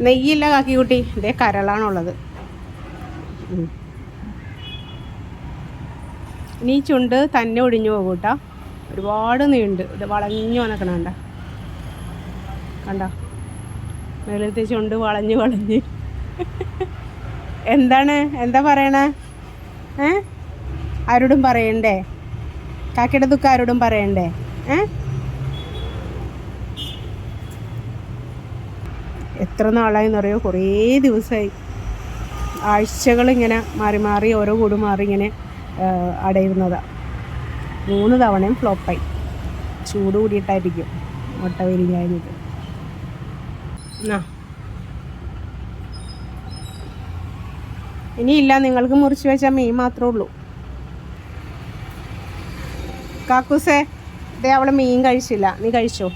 നെയ്യില്ല കാക്കിക്കുട്ടി, ഇതേ കരളാണുള്ളത്. ഇനി ഈ ചുണ്ട് തന്നെ ഒടിഞ്ഞു പോകും കേട്ടോ. ഒരുപാട് നീണ്ട് ഇത് വളഞ്ഞു വന്നേക്കണ കണ്ട കണ്ട, മേലത്തെ ചുണ്ട് വളഞ്ഞ് വളഞ്ഞ്. എന്താ പറയണേ? ആരോടും പറയണ്ടേ? കാക്കയുടെ ദുഃഖം ആരോടും പറയണ്ടേ? എത്ര നാളായെന്ന് അറിയോ? കുറേ ദിവസമായി, ആഴ്ചകളിങ്ങനെ മാറി മാറി ഓരോ കൂട് മാറി ഇങ്ങനെ അടയിരുന്നതാണ്. 3 തവണയും ഫ്ലോപ്പായി. ചൂട് കൂടിയിട്ടായിരിക്കും മുട്ട വിരിഞ്ഞായിരുന്നത്. ഇനിയില്ല, നിങ്ങൾക്ക് മുറിച്ച് വെച്ചാൽ മീൻ മാത്രമേ ഉള്ളൂ. കാക്കൂസേ, ഇതേ അവൾ മീൻ കഴിച്ചില്ല, നീ കഴിച്ചോ.